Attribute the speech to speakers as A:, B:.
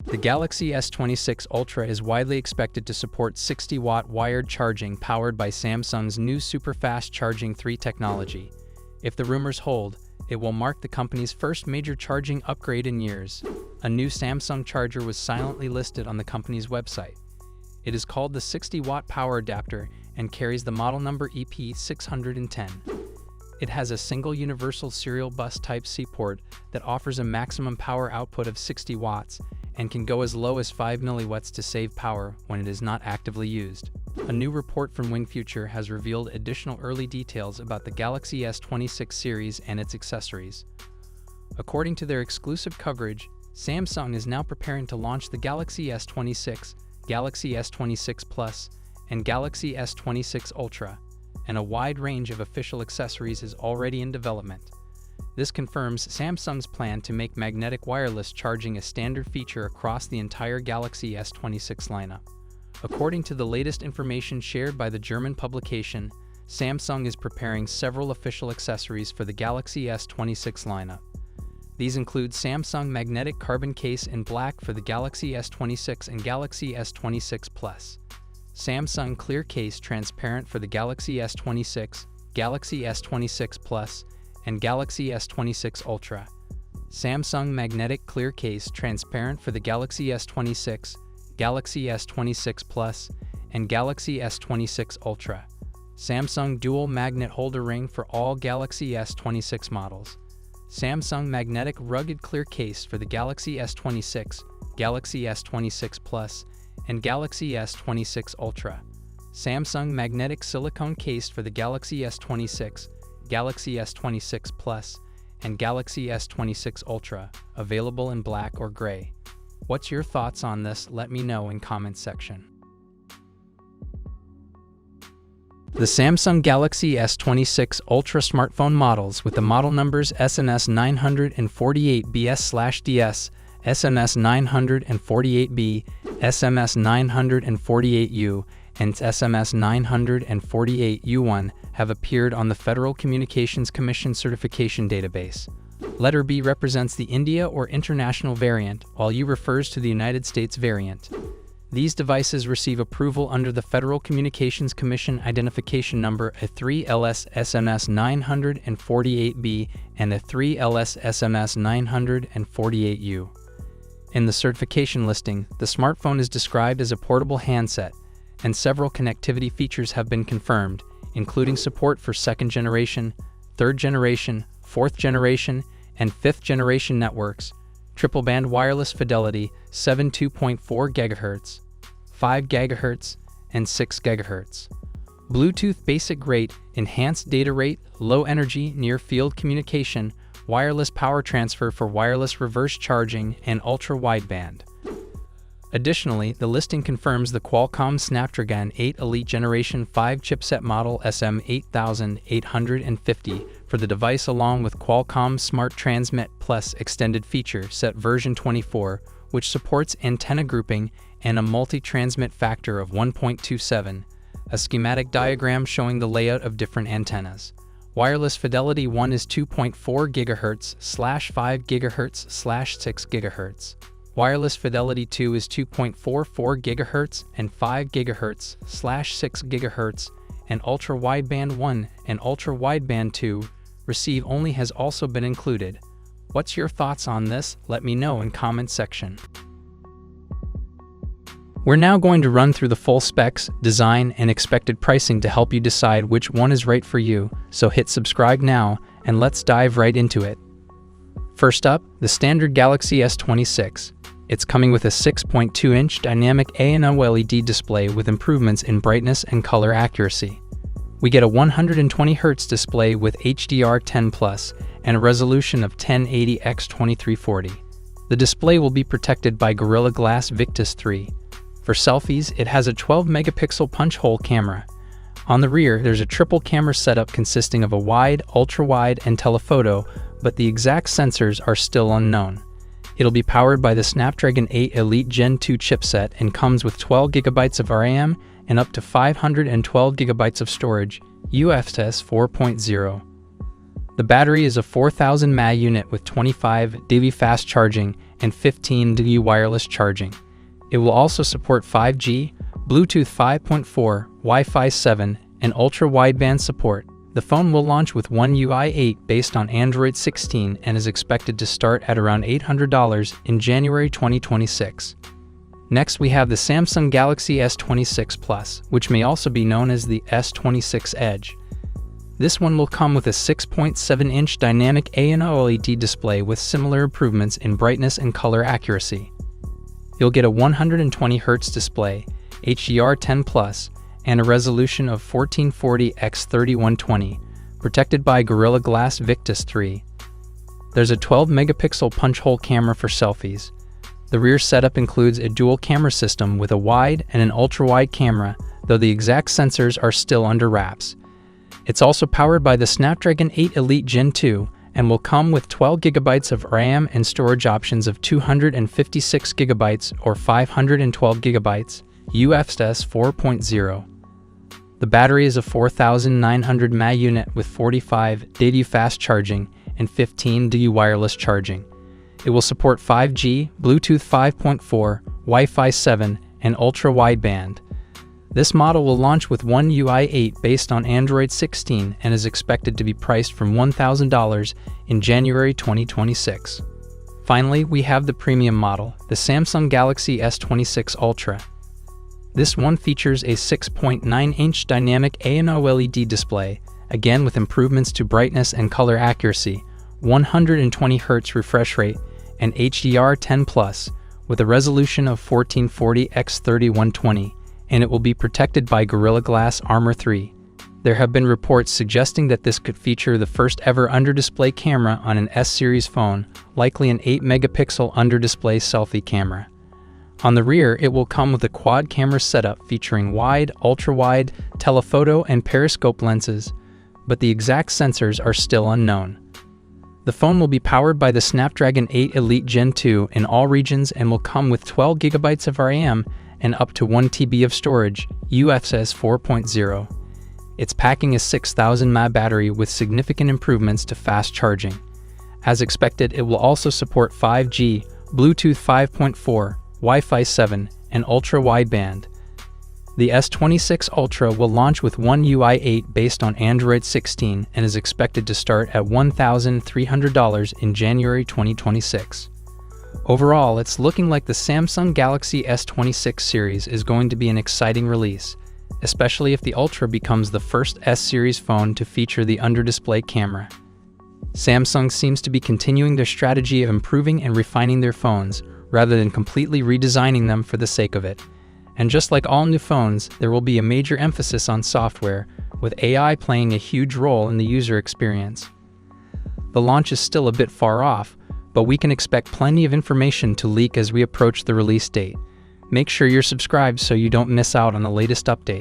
A: The Galaxy S26 Ultra is widely expected to support 60-watt wired charging powered by Samsung's new super-fast charging 3 technology. If the rumors hold, it will mark the company's first major charging upgrade in years. A new Samsung charger was silently listed on the company's website. It is called the 60-watt power adapter and carries the model number EP610. It has a single universal serial bus Type-C port that offers a maximum power output of 60 watts and can go as low as 5 milliwatts to save power when it is not actively used. A new report from WingFuture has revealed additional early details about the Galaxy S26 series and its accessories. According to their exclusive coverage, Samsung is now preparing to launch the Galaxy S26, Galaxy S26 Plus, and Galaxy S26 Ultra, and a wide range of official accessories is already in development. This confirms Samsung's plan to make magnetic wireless charging a standard feature across the entire Galaxy S26 lineup. According to the latest information shared by the German publication, Samsung is preparing several official accessories for the Galaxy S26 lineup. These include Samsung magnetic carbon case in black for the Galaxy S26 and Galaxy S26 Plus, Samsung clear case transparent for the Galaxy S26, Galaxy S26 Plus, and Galaxy S26 Ultra, Samsung magnetic clear case transparent for the Galaxy S26, Galaxy S26 Plus, and Galaxy S26 Ultra, Samsung dual magnet holder ring for all Galaxy S26 models, Samsung magnetic rugged clear case for the Galaxy S26, Galaxy S26 Plus, and Galaxy S26 Ultra, Samsung magnetic silicone case for the Galaxy S26, Galaxy S26 Plus, and Galaxy S26 Ultra, available in black or gray. What's your thoughts on this? Let me know in comments section. The Samsung Galaxy S26 Ultra smartphone models with the model numbers SNS 948BS/DS, SMS 948B, SMS 948U, and SMS 948U1 have appeared on the Federal Communications Commission certification database. Letter B represents the India or international variant, while U refers to the United States variant. These devices receive approval under the Federal Communications Commission identification number A3LS SMS 948B and A3LS SMS 948U. In the certification listing, the smartphone is described as a portable handset, and several connectivity features have been confirmed, including support for 2nd generation, 3rd generation, 4th generation, and 5th generation networks, triple band wireless fidelity 2.4 GHz, 5 GHz, and 6 GHz. Bluetooth basic rate, enhanced data rate, low energy near-field communication, wireless power transfer for wireless reverse charging, and ultra-wideband. Additionally, the listing confirms the Qualcomm Snapdragon 8 Elite Generation 5 chipset model SM8850 for the device, along with Qualcomm Smart Transmit Plus extended feature set version 24, which supports antenna grouping and a multi-transmit factor of 1.27, a schematic diagram showing the layout of different antennas. Wireless fidelity 1 is 2.4 GHz/5 GHz/6 GHz. Wireless fidelity 2 is 2.44 GHz and 5 GHz/6 GHz, and ultra-wideband 1 and ultra-wideband 2 receive only has also been included. What's your thoughts on this? Let me know in comments section. We're now going to run through the full specs, design, and expected pricing to help you decide which one is right for you, so hit subscribe now, and let's dive right into it. First up, the standard Galaxy S26. It's coming with a 6.2-inch dynamic A&OLED display with improvements in brightness and color accuracy. We get a 120Hz display with HDR10+ and a resolution of 1080x2340. The display will be protected by Gorilla Glass Victus 3. For selfies, it has a 12-megapixel punch-hole camera. On the rear, there's a triple camera setup consisting of a wide, ultra-wide, and telephoto, but the exact sensors are still unknown. It'll be powered by the Snapdragon 8 Elite Gen 2 chipset and comes with 12 GB of RAM and up to 512 GB of storage, UFS 4.0. The battery is a 4000 mAh unit with 25 dB fast charging and 15W wireless charging. It will also support 5G, Bluetooth 5.4, Wi-Fi 7, and ultra-wideband support. The phone will launch with One UI 8 based on Android 16 and is expected to start at around $800 in January 2026. Next, we have the Samsung Galaxy S26 Plus, which may also be known as the S26 Edge. This one will come with a 6.7-inch dynamic ANO LED display with similar improvements in brightness and color accuracy. You'll get a 120Hz display, HDR10+, and a resolution of 1440x3120, protected by Gorilla Glass Victus 3. There's a 12-megapixel punch-hole camera for selfies. The rear setup includes a dual camera system with a wide and an ultra-wide camera, though the exact sensors are still under wraps. It's also powered by the Snapdragon 8 Elite Gen 2 and will come with 12GB of RAM and storage options of 256GB or 512GB, UFS 4.0. The battery is a 4,900 mAh unit with 45W fast charging and 15W wireless charging. It will support 5G, Bluetooth 5.4, Wi-Fi 7, and ultra-wideband. This model will launch with One UI 8 based on Android 16 and is expected to be priced from $1,000 in January 2026. Finally, we have the premium model, the Samsung Galaxy S26 Ultra. This one features a 6.9-inch dynamic ANO LED display, again with improvements to brightness and color accuracy, 120Hz refresh rate, and HDR10+, with a resolution of 1440x3120, and it will be protected by Gorilla Glass Armor 3. There have been reports suggesting that this could feature the first ever under-display camera on an S-series phone, likely an 8-megapixel under-display selfie camera. On the rear, it will come with a quad camera setup featuring wide, ultra-wide, telephoto, and periscope lenses, but the exact sensors are still unknown. The phone will be powered by the Snapdragon 8 Elite Gen 2 in all regions and will come with 12GB of RAM and up to 1TB of storage, UFS 4.0. It's packing a 6,000 mAh battery with significant improvements to fast charging. As expected, it will also support 5G, Bluetooth 5.4, Wi-Fi 7, and ultra-wideband. The S26 Ultra will launch with One UI 8 based on Android 16 and is expected to start at $1,300 in January 2026. Overall, it's looking like the Samsung Galaxy S26 series is going to be an exciting release, especially if the Ultra becomes the first S-series phone to feature the under-display camera. Samsung seems to be continuing their strategy of improving and refining their phones, rather than completely redesigning them for the sake of it. And just like all new phones, there will be a major emphasis on software, with AI playing a huge role in the user experience. The launch is still a bit far off, but we can expect plenty of information to leak as we approach the release date. Make sure you're subscribed so you don't miss out on the latest updates.